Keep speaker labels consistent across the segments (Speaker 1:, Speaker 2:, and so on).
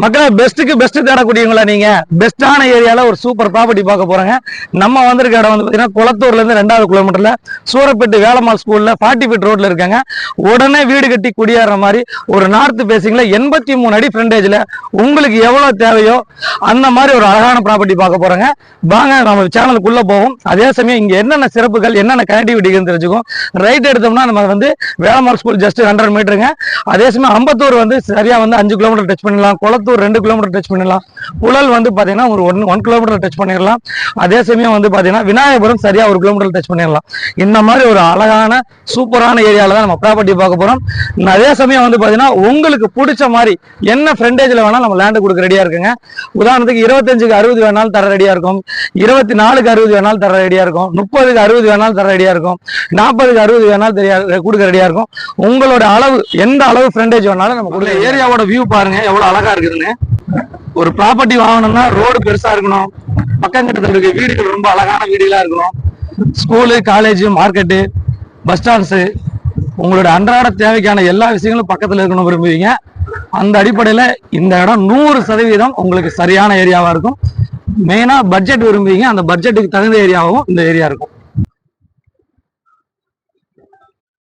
Speaker 1: மக்களே பெஸ்ட்டுக்கு பெஸ்ட் தேடக்கூடியவங்களா நீங்க பெஸ்டான ஏரியால ஒரு சூப்பர் ப்ராப்பர்ட்டி பார்க்க போறாங்க. நம்ம வந்திருக்க இடம் வந்து பாத்தீங்கன்னா குளத்தூர்ல இருந்து 2வது கிலோமீட்டர்ல சூரப்பேட்டு வேலம்மாள் ஸ்கூல்ல 40 ஃபீட் ரோட்ல இருக்காங்க. உடனே வீடு கட்டி குடியேற மாதிரி ஒரு நார்த் பேசிங்ல 83 அடி ஃப்ரண்டேஜ்ல உங்களுக்கு எவ்வளவு தேவையோ அந்த மாதிரி ஒரு அழகான ப்ராப்பர்ட்டி பார்க்க போறாங்க. வாங்க நம்ம சேனலுக்குள்ள போவோம். அதே சமயம் இங்க என்னென்ன சிறப்புகள் என்னென்ன கனெக்டிவிட்டிகள் தெரிஞ்சுக்கும். ரைட் எடுத்தோம்னா நம்ம வந்து வேலம்மாள் ஸ்கூல் ஜஸ்ட் 100 மீட்டருங்க. அதே சமயம் அம்பத்தூர் வந்து சரியா வந்து 5 கிலோமீட்டர் டச் பண்ணிடலாம். குளத்தூர் 2 கிலோமீட்டர் டச் பண்ணிடலாம். புழல் வந்து பாத்தீங்கன்னா ஒரு 1 கிலோமீட்டர் டச் பண்ணிடலாம். அதே சமயம் வந்து பாத்தீங்கன்னா விநாயகபுரம் சரியா 1 கிலோமீட்டர் டச் பண்ணிடலாம். இந்த மாதிரி ஒரு அழகான சூப்பரான ஏரியால தான் நம்ம ப்ராப்பர்ட்டி பார்க்க போறோம். அதே சமயம் வந்து பாத்தீங்கன்னா உங்களுக்கு பிடிச்ச மாதிரி என்ன ஃப்ரண்டேஜ்ல வேணா நம்ம லேண்ட் கொடுக்க ரெடியா இருக்குங்க. உதாரணத்துக்கு 25க்கு 60 வேணாலும் தர ரெடியா இருக்கும், 24க்கு 60 வேணாலும் தர ரெடியா இருக்கும், 30க்கு 60 வேணாலும் தர ரெடியா இருக்கும், 40க்கு 60 வேணாலும் கொடுக்க ரெடியா இருக்கும். உங்களோட அளவு எந்த அளவு ஃப்ரண்டேஜ் வேணாலும் நம்ம கொடுக்க. ஏரியாவோட வியூ பாருங்க எவ்வளவு அழகா இருக்குதுன்னு. ஒரு ப்ராப்பர்ட்டி வாங்கணும்னா ரோடு பெருசா இருக்கணும், பக்கம் கிட்ட இருக்க வீடுகள் ரொம்ப அழகான வீடுகளா இருக்கணும், school college market bus stands உங்களோட அன்றாட தேவைக்கான எல்லா விஷயங்களும் பக்கத்துல இருக்கணும் விரும்புவீங்க. அந்த அடிப்படையில இந்த இடம் 100% உங்களுக்கு சரியான ஏரியாவா இருக்கும். மெயினா பட்ஜெட் விரும்புவீங்க, அந்த பட்ஜெட்டுக்கு தகுந்த ஏரியாவும் இந்த ஏரியா இருக்கும்.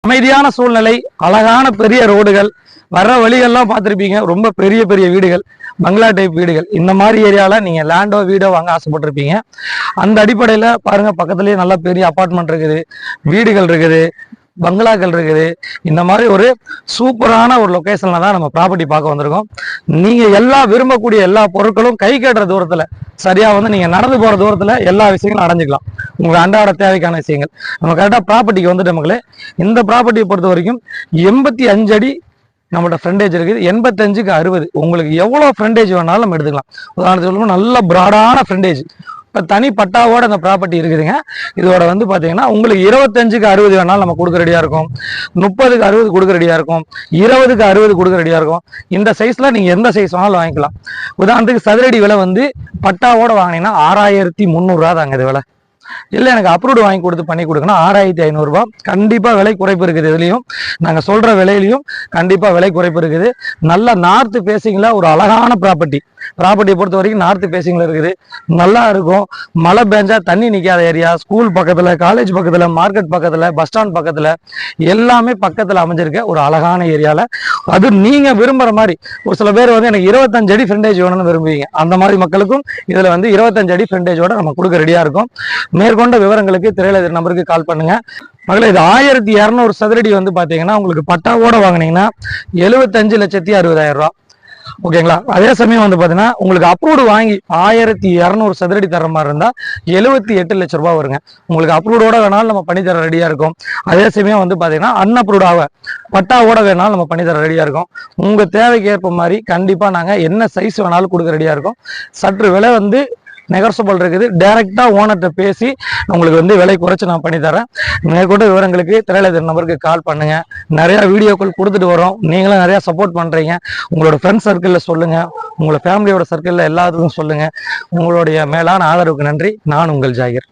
Speaker 1: அமைதியான சூழ்நிலை, அழகான பெரிய ரோடுகள், வர்ற வழிகள்லாம் பார்த்துருப்பீங்க. ரொம்ப பெரிய பெரிய வீடுகள், பங்களா டைப் வீடுகள். இந்த மாதிரி ஏரியால நீங்க லேண்டோ வீடோ வாங்க ஆசைப்பட்டிருப்பீங்க. அந்த அடிப்படையில பாருங்க பக்கத்துலயே நல்ல பெரிய அபார்ட்மெண்ட் இருக்குது, வீடுகள் இருக்குது, பங்களாக்கள் இருக்குது. இந்த மாதிரி ஒரு சூப்பரான ஒரு லொகேஷன்ல தான் நம்ம ப்ராப்பர்ட்டி பார்க்க வந்திருக்கோம். நீங்க விரும்பக்கூடிய எல்லா பொருட்களும் கை கட்டுற தூரத்துல, சரியா வந்து நீங்க நடந்து போற தூரத்துல எல்லா விஷயங்களும் அடைஞ்சிக்கலாம். உங்க அன்றாட தேவைக்கான விஷயங்கள் நம்ம கரெக்டா ப்ராப்பர்ட்டிக்கு வந்துட்டு மக்களே. இந்த ப்ராப்பர்ட்டியை பொறுத்த வரைக்கும் 85 அடி நம்மளோட ஃப்ரண்டேஜ் இருக்குது. 85க்கு 60 உங்களுக்கு எவ்வளவு ஃப்ரண்டேஜ் வேணாலும் நம்ம எடுத்துக்கலாம். உதாரணத்துக்கு சொல்லும்போது நல்ல பிராடான ஃப்ரண்டேஜ். இப்போ தனி பட்டாவோட அந்த ப்ராப்பர்ட்டி இருக்குதுங்க. இதோட வந்து பார்த்தீங்கன்னா உங்களுக்கு 25க்கு 60 வேணாலும் நம்ம கொடுக்க ரெடியாக இருக்கும், 30க்கு 60 கொடுக்க ரெடியாக இருக்கும், 20க்கு 60 கொடுக்க ரெடியாக இருக்கும். இந்த சைஸில் நீங்கள் எந்த சைஸ் வேணாலும் வாங்கிக்கலாம். உதாரணத்துக்கு சதுரடி விலை வந்து பட்டாவோட வாங்கினீங்கன்னா 6300 ரூபா தாங்க இது விலை. இல்லை எனக்கு அப்ரூவ்டு வாங்கி கொடுத்து பண்ணி கொடுக்கணும் 6500 ரூபாய். கண்டிப்பா விலை குறைப்பு இருக்குது. இதுலயும் நாங்க சொல்ற விலையிலையும் கண்டிப்பா விலை குறைப்பு இருக்குது. நல்ல நார்த் பேசிங்ல ஒரு அழகான ப்ராப்பர்ட்டியை பொறுத்த வரைக்கும் நார்த் பேசிங்ல இருக்குது. நல்லா இருக்கும். மழை பெஞ்சா தண்ணி நிக்காத ஏரியா, ஸ்கூல் பக்கத்துல, காலேஜ் பக்கத்துல, மார்க்கெட் பக்கத்துல, பஸ் ஸ்டாண்ட் பக்கத்துல, எல்லாமே பக்கத்துல அமைஞ்சிருக்க ஒரு அழகான ஏரியால. அது நீங்க விரும்புற மாதிரி. ஒரு சில பேர் வந்து எனக்கு 25 அடி ஃப்ரண்டேஜ் வேணும்னு விரும்புவீங்க. அந்த மாதிரி மக்களுக்கும் இதுல வந்து 25 அடி ஃப்ரண்டேஜோட நம்ம கொடுக்க ரெடியா இருக்கும். மேற்கொண்ட விவரங்களுக்கு திரையில நம்பருக்கு கால் பண்ணுங்க. மகளே இது 1200 சதுரடி வந்து பாத்தீங்கன்னா உங்களுக்கு பட்டாவோட வாங்கினீங்கன்னா 75,60,000 ரூபாய். ஓகேங்களா. அதே சமயம் வந்து பாத்தீங்கன்னா உங்களுக்கு அப்ரூவ்டு வாங்கி 1200 சதுரடி தர மாதிரி இருந்தா 78 லட்சம் ரூபாய் வருங்க. உங்களுக்கு அப்ரூவோட வேணாலும் நம்ம பண்ணி தர ரெடியா இருக்கும். அதே சமயம் வந்து பாத்தீங்கன்னா அன்அப்ரூவ்டாக பட்டாவோட வேணாலும் நம்ம பண்ணி தர ரெடியா இருக்கும். உங்க தேவைக்கு ஏற்ப மாதிரி கண்டிப்பா நாங்க என்ன சைஸ் வேணாலும் கொடுக்க ரெடியா இருக்கும். சற்று விலை வந்து நெகர்சபிள் இருக்குது. டைரக்டா ஓனர்கிட்ட பேசி உங்களுக்கு வந்து விலை குறைச்சு நான் பண்ணி தரேன். மேற்கொண்ட விவரங்களுக்கு திரையில நம்பருக்கு கால் பண்ணுங்க. நிறைய வீடியோக்கள் கொடுத்துட்டு வரோம். நீங்களும் நிறைய சப்போர்ட் பண்றீங்க. உங்களோட ஃப்ரெண்ட்ஸ் சர்க்கிள்ல சொல்லுங்க, உங்களோட ஃபேமிலியோட சர்க்கிள்ல எல்லாத்துக்கும் சொல்லுங்க. உங்களுடைய மேலான ஆதரவுக்கு நன்றி. நான் உங்கள் ஜாகிர்.